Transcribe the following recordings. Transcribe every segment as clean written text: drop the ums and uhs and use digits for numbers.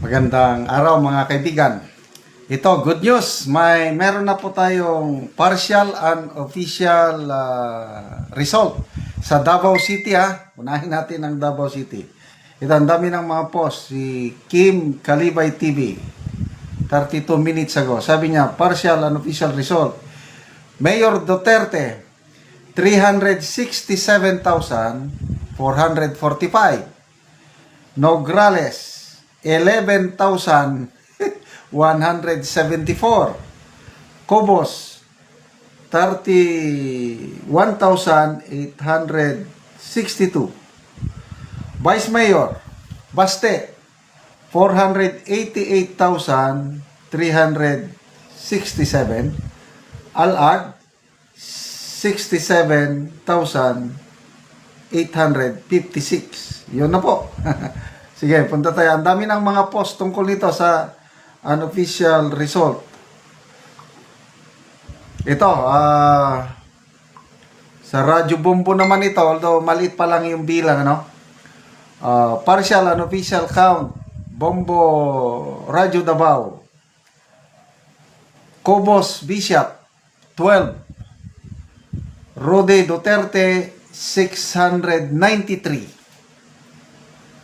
Magandang araw mga kaibigan. Ito, good news. Meron na po tayong partial and official result sa Davao City ha. Unahin natin ang Davao City. Ito, ang dami ng mga post. Si Kim Kalibay TV, 32 minutes ago. Sabi niya, partial and official result. Mayor Duterte, 367,445. Nograles, 11,174. Cobos, 31,862. Vice Mayor, Baste, 488,367. Alag, 67,856. Yun na po. Sige, punta tayo. Ang dami ng mga post tungkol nito sa unofficial result. Ito, sa Radyo Bombo naman ito, although maliit pa lang yung bilang, ano? Partial unofficial count, Bombo Radyo Davao. Cobos Bishop, 12. Rode Duterte, 693.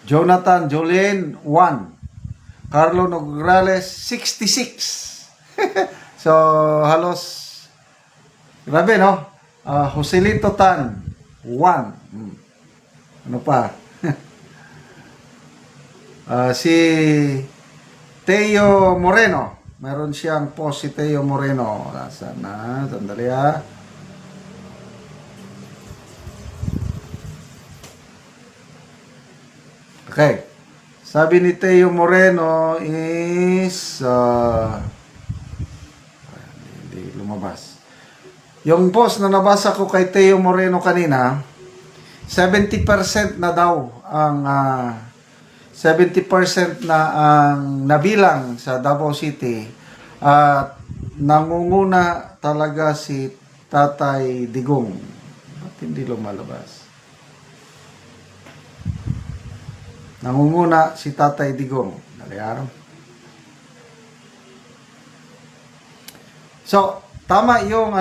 Jonathan Jolien, 1. Carlo Nograles, 66. So, halos, grabe, no? Joselito Tan, 1. Ano pa? Si Teo Moreno. Meron siyang post si Teo Moreno. Nasaan na? Sandali ha. Okay. Sabi ni Teo Moreno is hindi lumabas. Yung post na nabasa ko kay Teo Moreno kanina, 70% na daw ang 70% na ang nabilang sa Davao City at nangunguna talaga si Tatay Digong. Ba't hindi lumalabas? Nangunguna si Tatay Digong. Naliyaro. So, tama yung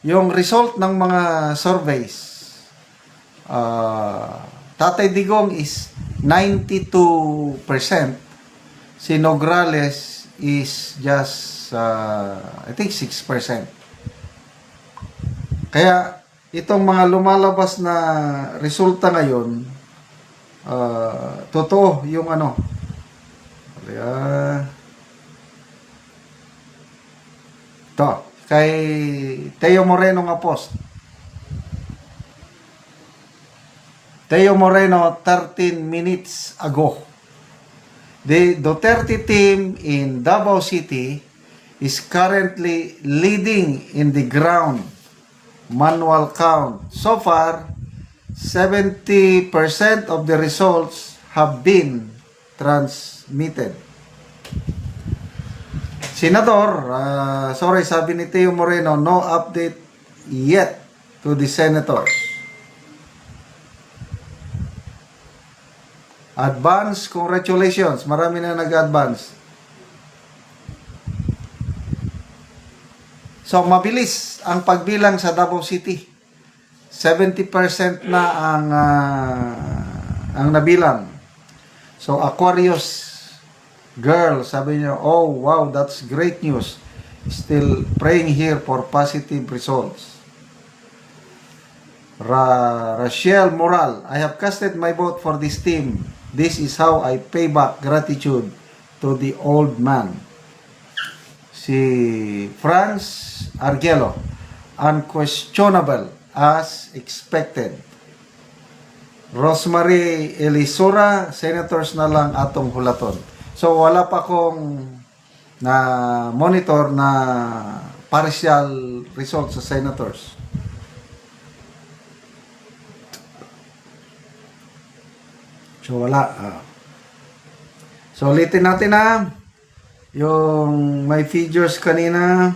yung result ng mga surveys. Tatay Digong is 92%. Si Nograles is just I think 6%. Kaya itong mga lumalabas na resulta ngayon, totoo yung ito kay Teo Moreno nga post. Teo Moreno, 13 minutes ago. The Duterte team in Davao City is currently leading in the ground manual count. So far, 70% of the results have been transmitted. Senador, sabi ni Teo Moreno, no update yet to the senators. Advance, congratulations. Marami na nag-advance. So, mabilis ang pagbilang sa Davao City. 70% na ang nabilang. So, Aquarius girl, sabi niya, oh, wow, that's great news. Still praying here for positive results. Rachel Moral, I have casted my vote for this team. This is how I pay back gratitude to the old man. Si Franz Argelo, unquestionable as expected. Rosemary Elisura, senators na lang atong hulaton. So wala pa kong na monitor na partial results sa senators. So wala. So ulitin natin na yung may figures kanina.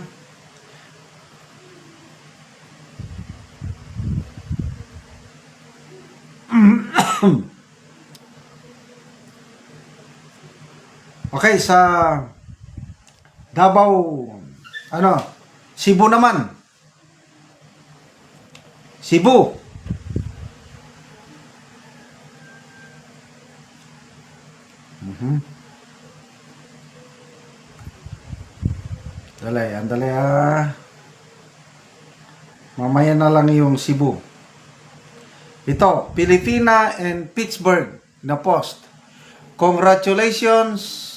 Okay, sa Davao, Cebu naman. Cebu. Andali ah. Mamaya na lang yung Cebu. Ito, Pilipina and Pittsburgh na post. Congratulations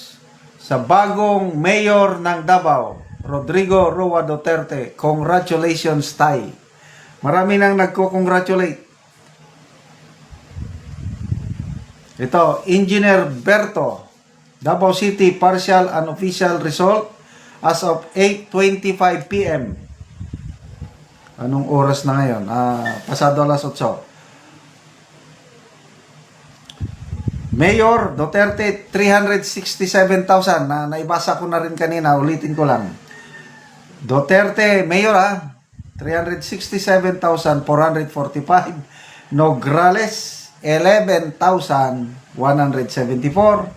sa bagong mayor ng Davao, Rodrigo Roa Duterte. Congratulations, Tay. Marami nang nagko-congratulate. Ito, Engineer Berto, Davao City partial and official result as of 8:25 PM. Anong oras na ngayon? Pasado alas 8. Mayor Duterte, 367,000. Naibasa ko na rin kanina, ulitin ko lang. Duterte, Mayor 367,445. Nograles, 11,174.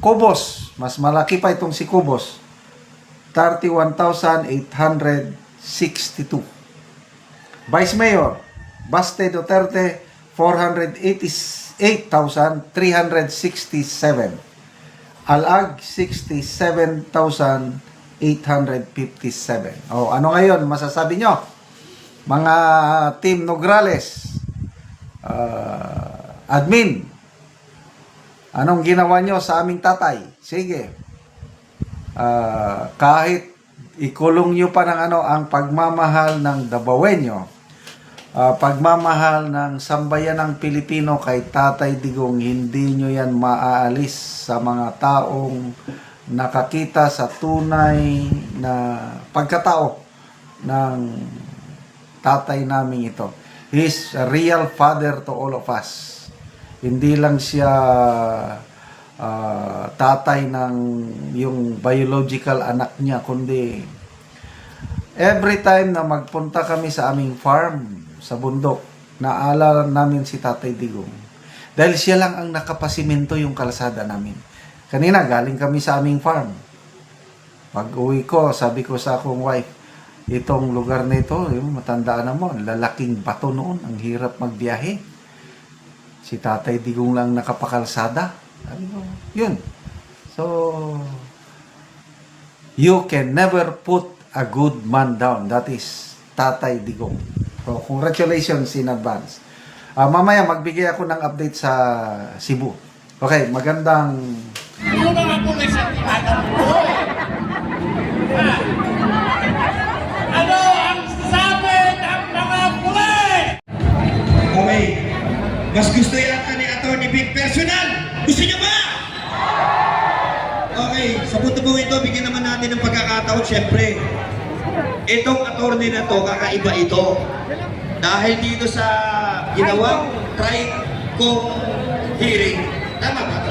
Cubos, mas malaki pa itong si Cubos, 31,862. Vice Mayor, Baste Duterte, 488,367. Alag, 67,857. Ano ngayon masasabi nyo? Mga Team Nograles, admin, anong ginawa nyo sa aming tatay? Sige. Kahit ikulong nyo pa ng ang pagmamahal ng Dabawenyo, pagmamahal ng sambayanang Pilipino kay Tatay Digong, hindi nyo yan maaalis sa mga taong nakakita sa tunay na pagkatao ng tatay namin ito. He's a real father to all of us. Hindi lang siya tatay ng yung biological anak niya, kundi every time na magpunta kami sa aming farm sa bundok, naalala namin si Tatay Digong. Dahil siya lang ang nakapasimento yung kalsada namin. Kanina, galing kami sa aming farm. Pag uwi ko, sabi ko sa akong wife, itong lugar na ito, matandaan na mo, lalaking bato noon, ang hirap magbiyahe. Si Tatay Digong lang nakapakalsada. Sabi ko, yun. So, you can never put a good man down. That is Tatay Digong. So, congratulations in advance. Mamaya, magbigay ako ng update sa Cebu. Okay, magandang... Ano mga pulis ang tinatanong ko? Ano ang sabi ng mga pulis? Okay. Mas gusto yata ni Atty. Big Personal. Gusto niyo ba? Okay. Sa punto pong ito, bigyan naman natin ng pagkakataon. Siyempre, itong attorney na to, kakaiba ito. Dahil dito sa ginawang trial kong hearing. Tama ba?